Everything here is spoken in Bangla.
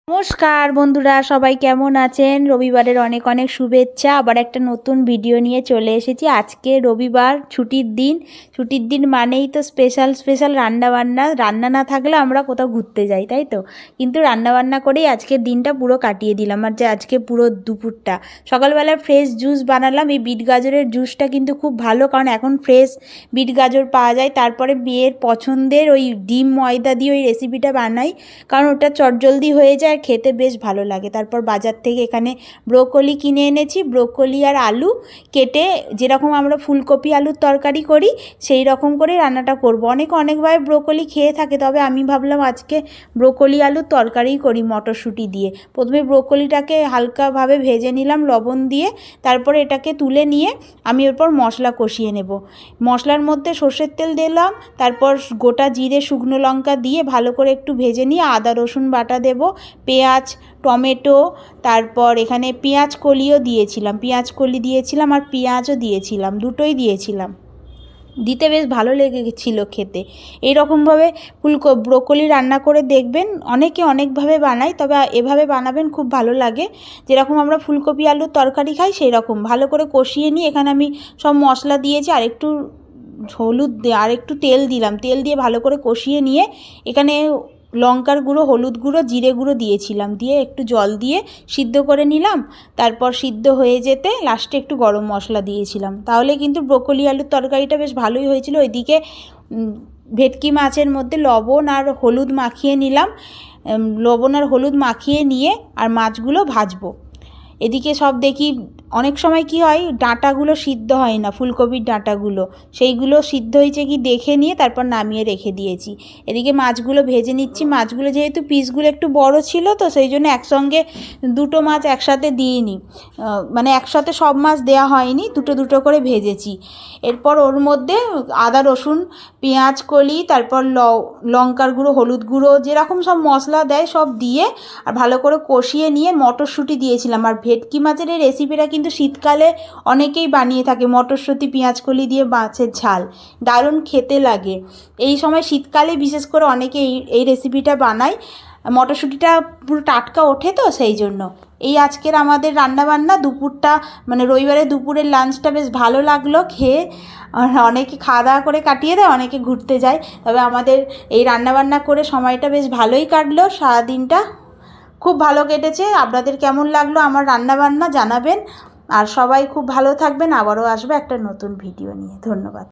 নমস্কার বন্ধুরা, সবাই কেমন আছেন? রবিবারের অনেক অনেক শুভেচ্ছা। আবার একটা নতুন ভিডিও নিয়ে চলে এসেছি। আজকে রবিবার, ছুটির দিন মানেই তো স্পেশাল রান্না না থাকলে আমরা কোথাও ঘুরতে যাই, তাই তো? কিন্তু রান্নাবান্না করেই আজকের দিনটা পুরো কাটিয়ে দিলাম। আর যে আজকে পুরো দুপুরটা সকালবেলা ফ্রেশ জুস বানালাম। এই বিট গাজরের জুসটা কিন্তু খুব ভালো, কারণ এখন ফ্রেশ বিট গাজর পাওয়া যায়। তারপরে বিয়ের পছন্দের ওই ডিম ময়দা দিয়ে ওই রেসিপিটা বানাই, কারণ ওটা চটজলদি হয়ে যায়, খেতে বেশ ভালো লাগে। তারপর বাজার থেকে এখানে ব্রোকলি কিনে এনেছি। ব্রোকলি আর আলু কেটে, যেরকম আমরা ফুলকপি আলুর তরকারি করি সেই রকম করে রান্নাটা করব। অনেকভাবে ব্রোকলি খেয়ে থাকে, তবে আমি ভাবলাম আজকে ব্রোকলি আলুর তরকারিই করি মটরশুঁটি দিয়ে। প্রথমে ব্রোকলিটাকে হালকাভাবে ভেজে নিলাম লবণ দিয়ে, তারপরে এটাকে তুলে নিয়ে আমি এরপর মশলা কষিয়ে নেব। মশলার মধ্যে সর্ষের তেল দিলাম, তারপর গোটা জিরে শুকনো লঙ্কা দিয়ে ভালো করে একটু ভেজে নিয়ে আদা রসুন বাটা দেব, পেঁয়াজ টমেটো, তারপর এখানে পেঁয়াজ কলিও দিয়েছিলাম, আর পেঁয়াজও দিয়েছিলাম, দুটোই দিয়েছিলাম। দিতে বেশ ভালো লেগেছিলো খেতে। এইরকমভাবে ব্রোকলি রান্না করে দেখবেন। অনেকে অনেকভাবে বানায়, তবে এভাবে বানাবেন, খুব ভালো লাগে। যেরকম আমরা ফুলকপি আলুর তরকারি খাই সেই রকম ভালো করে কষিয়ে নিয়ে এখানে আমি সব মশলা দিয়েছি, আর একটু হলুদ আর একটু তেল দিলাম। তেল দিয়ে ভালো করে কষিয়ে নিয়ে এখানে লঙ্কার গুঁড়ো, হলুদ গুঁড়ো, জিরে গুঁড়ো দিয়েছিলাম, দিয়ে একটু জল দিয়ে সিদ্ধ করে নিলাম। তারপর সিদ্ধ হয়ে যেতে লাস্টে একটু গরম মশলা দিয়েছিলাম। তাহলে কিন্তু ব্রোকলি আলুর তরকারিটা বেশ ভালোই হয়েছিল। ওইদিকে ভেটকি মাছের মধ্যে লবণ আর হলুদ মাখিয়ে নিলাম। লবণ আর হলুদ মাখিয়ে নিয়ে আর মাছগুলো ভাজবো। এদিকে সব দেখি অনেক সময় কি হয়, ডাঁটাগুলো সিদ্ধ হয় না, ফুলকপির ডাঁটাগুলো, সেইগুলো সিদ্ধ হয়েছে কি দেখে নিয়ে তারপর নামিয়ে রেখে দিয়েছি। এদিকে মাছগুলো ভেজে নিচ্ছি। মাছগুলো যেহেতু পিসগুলো একটু বড় ছিল, তো সেই জন্য একসঙ্গে দুটো মাছ একসাথে দিইনি, মানে একসাথে সব মাছ দেওয়া হয়নি, দুটো করে ভেজেছি। এরপর ওর মধ্যে আদা রসুন পেঁয়াজ কলি, তারপর লঙ্কার গুঁড়ো, হলুদ গুঁড়ো, যেরকম সব মশলা দেয় সব দিয়ে আর ভালো করে কষিয়ে নিয়ে মটরশুঁটি দিয়েছিলাম। আর ভেটকি মাছের এই রেসিপিটা কিন্তু শীতকালে অনেকেই বানিয়ে থাকে, মটরশুঁটি পেঁয়াজকলি দিয়ে মাছের ঝাল, দারুণ খেতে লাগে। এই সময় শীতকালে বিশেষ করে অনেকে এই রেসিপিটা বানায়। মটরশুঁটিটা পুরো টাটকা ওঠে, তো সেই জন্য। এই আজকের আমাদের রান্নাবান্না দুপুরটা, মানে রবিবারে দুপুরের লাঞ্চটা বেশ ভালো লাগলো খেয়ে। অনেকে খাওয়া দাওয়া করে কাটিয়ে দেয়, অনেকে ঘুরতে যায়, তবে আমাদের এই রান্নাবান্না করে সময়টা বেশ ভালোই কাটলো। সারাদিনটা খুব ভালো কেটেছে। আপনাদের কেমন লাগলো আমার রান্নাবান্না জানাবেন। আর সবাই খুব ভালো থাকবেন। আবারও আসবে একটা নতুন ভিডিও নিয়ে। ধন্যবাদ।